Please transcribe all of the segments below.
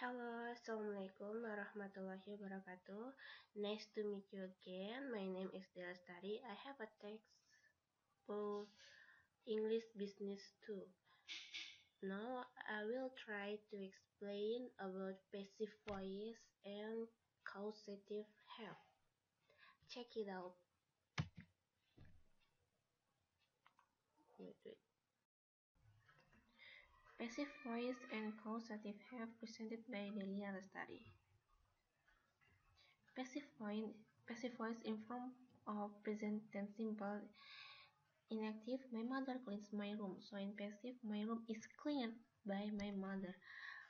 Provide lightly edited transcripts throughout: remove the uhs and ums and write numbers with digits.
Hello, Assalamualaikum warahmatullahi wabarakatuh. Nice to meet you again. My name is Dela Lestari. I have a textbook English Business 2. Now I will try to explain about passive voice and causative have. Check it out. Passive voice and causative have presented by Delia Lestari. Passive voice in form of present tense simple. In active, my mother cleans my room. So in passive, my room is cleaned by my mother.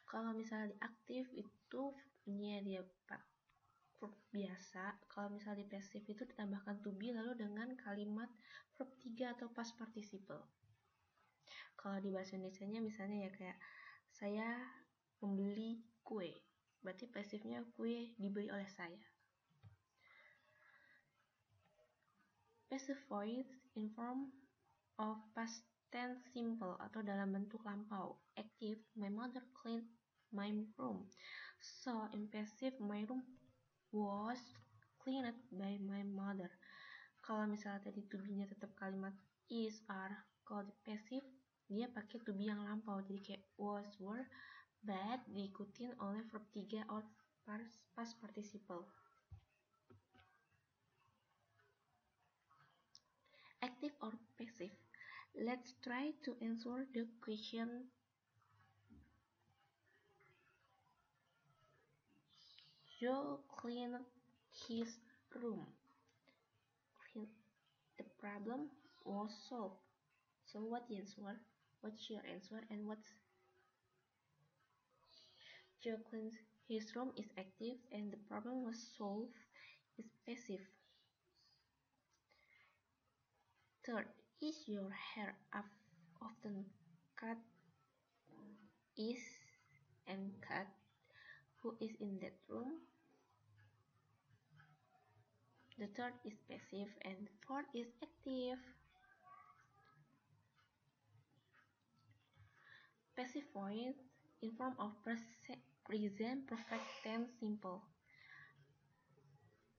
Kalau misalnya di aktif itu verbnya dia verb biasa. Kalau misalnya di passive itu ditambahkan to be lalu dengan kalimat verb 3 atau past participle. Kalau di bahasa Indonesianya misalnya ya kayak saya membeli kue. Berarti passivenya kue dibeli oleh saya. Passive voice in form of past tense simple atau dalam bentuk lampau. Active, my mother cleaned my room. So in passive, my room was cleaned by my mother. Kalau misalnya tadi to be-nya tetap kalimat is, are. Kalau di passive, dia pakai to be yang lampau. Jadi kayak was, were, but diikutin oleh verb 3 or past participle. Active or passive? Let's try to answer the question. Joe cleaned his room. The problem was solved. So what the answer? What's your answer and what's Joe cleaned his room is active and the problem was solved is passive. Third, is your hair often cut? Is and cut. Who is in that room? The third is passive and the fourth is active. Passive voice in form of present perfect tense simple.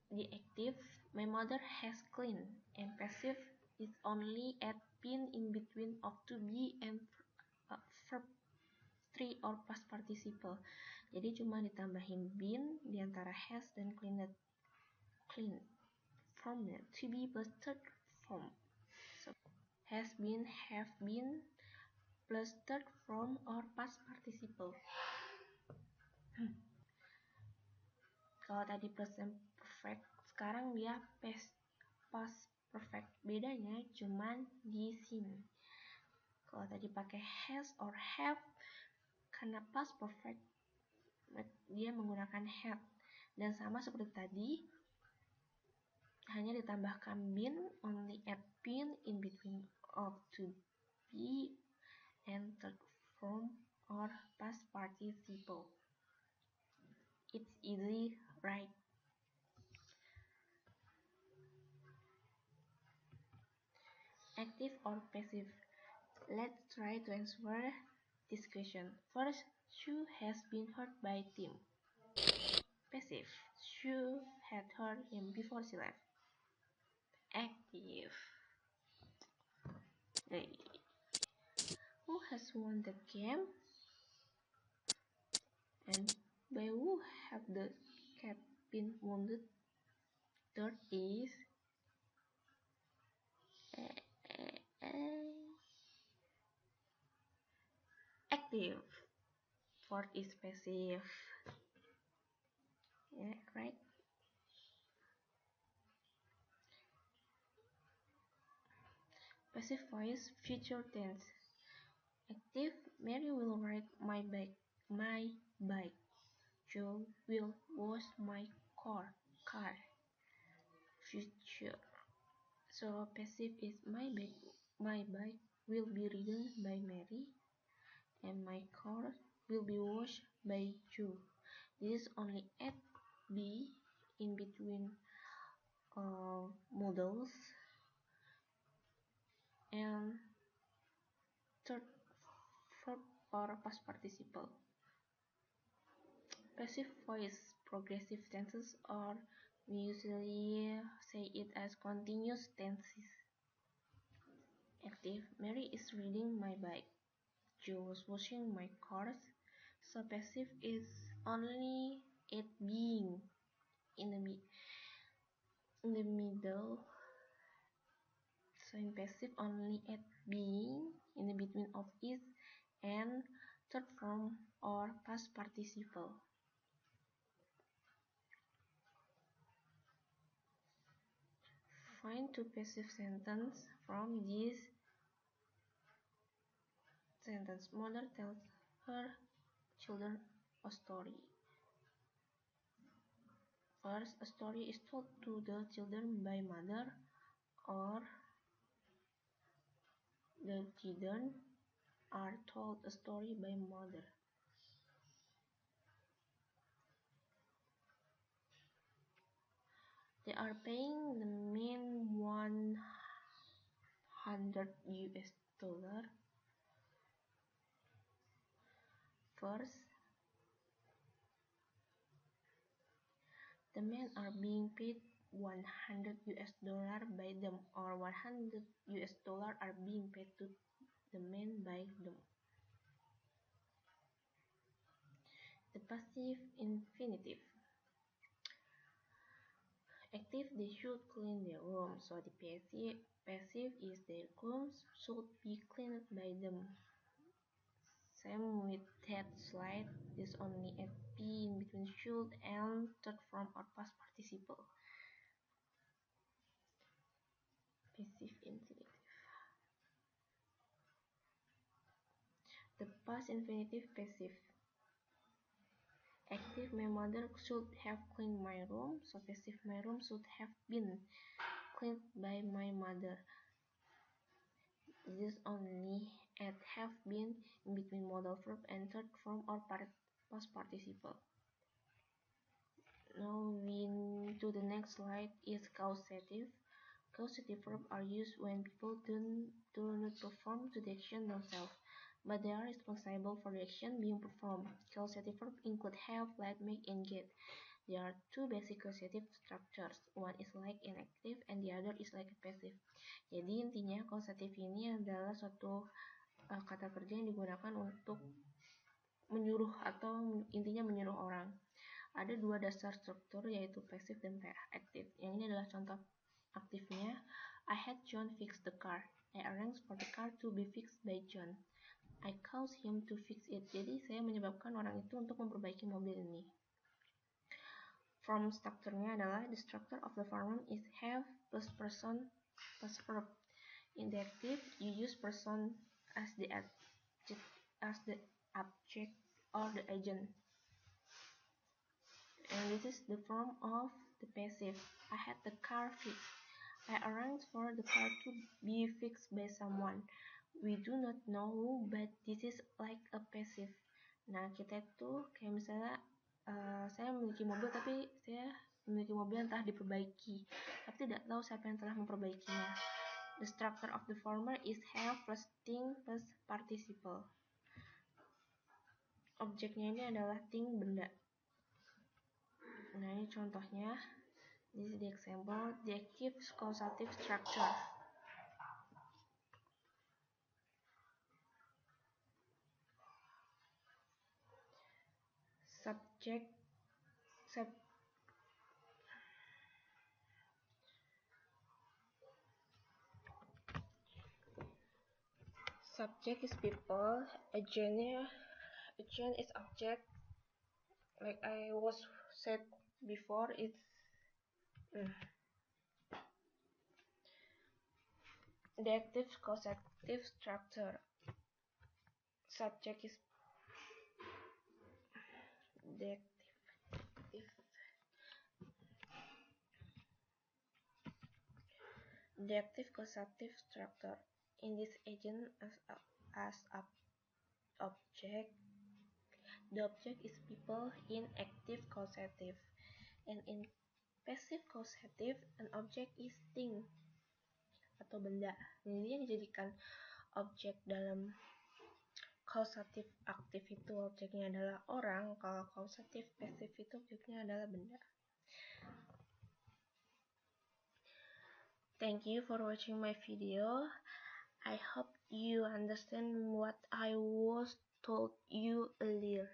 The active, my mother has cleaned, and passive is only add been in between of to be and verb 3 or past participle. Jadi cuma ditambahin been di antara has dan cleaned. Clean from to be plus third form. So has been, have been plus third form or past participle. Kalau tadi present perfect, sekarang dia past perfect. Bedanya cuman di sini. Kalau tadi pakai has or have, karena past perfect dia menggunakan had. Dan sama seperti tadi, hanya ditambahkan been, only add been in between of to be and third form or past participle. It's easy, right? Active or passive? Let's try to answer this question. First, Sue has been hurt by Tim. Passive. Sue had hurt him before she left. Active. Who has won the game? And by who have the cat been wounded? Third is active. Fourth is passive. Yeah, right? Passive voice, future tense. Active, Mary will ride my bike. Joe will wash my car. Future. So passive is my bike will be ridden by Mary, and my car will be washed by Joe. This is only add be in between modals and third verb or past participle. Passive voice, progressive tenses, or we usually say it as continuous tenses. Active, Mary is riding my bike. Joe was washing my cars. So passive is only it being in the middle. So in passive only at being in the between of is and third form or past participle. Find two passive sentences from this sentence. Mother tells her children a story. First, a story is told to the children by mother, or the children are told a story by mother. They are paying the man $100. First, the men are being paid $100 by them, or $100 are being paid to the men by them. The passive infinitive. Active, they should clean their room, so the passive is their rooms should be cleaned by them. Same with that slide, there's only a P in between should and third form or past participle. Passive infinitive. The past infinitive passive. Active, my mother should have cleaned my room, so passive, my room should have been cleaned by my mother. This only at have been in between modal verb and third form or past participle. Now we to the next slide is causative. Causative verbs are used when people do not perform the action themselves, but they are responsible for the action being performed. Causative verbs include have, let, make, and get. There are two basic causative structures. One is like and active, and the other is like passive. Jadi intinya causative ini adalah suatu kata kerja yang digunakan untuk menyuruh atau intinya menyuruh orang. Ada dua dasar struktur yaitu passive dan aktif. Yang ini adalah contoh aktifnya. I had John fix the car. I arranged for the car to be fixed by John. I caused him to fix it. Jadi saya menyebabkan orang itu untuk memperbaiki mobil ini. Form strukturnya adalah the structure of the form is have plus person plus verb. In the active, you use person as the object or the agent. And this is the form of the passive. I had the car fixed. I arranged for the car to be fixed by someone. We do not know who, but this is like a passive. Nah, kita itu kayak misalnya saya memiliki mobil tapi saya memiliki mobil yang telah diperbaiki, tapi tidak tahu siapa yang telah memperbaikinya. The structure of the former is have plus thing plus participle. Objeknya ini adalah thing, benda. Nah, ini contohnya. This is the example. The active causative structure. Subject is people. Agent is object. Like I was said before, it's the active causative structure. Subject is the active. The active causative structure. In this agent as object. The object is people in active causative, and in passive causative, an object is thing atau benda. Ini dijadikan objek dalam Kausatif aktif itu objeknya adalah orang, kalau kausatif pasif itu objeknya adalah benda. Thank you for watching my video. I hope you understand what I was told you earlier.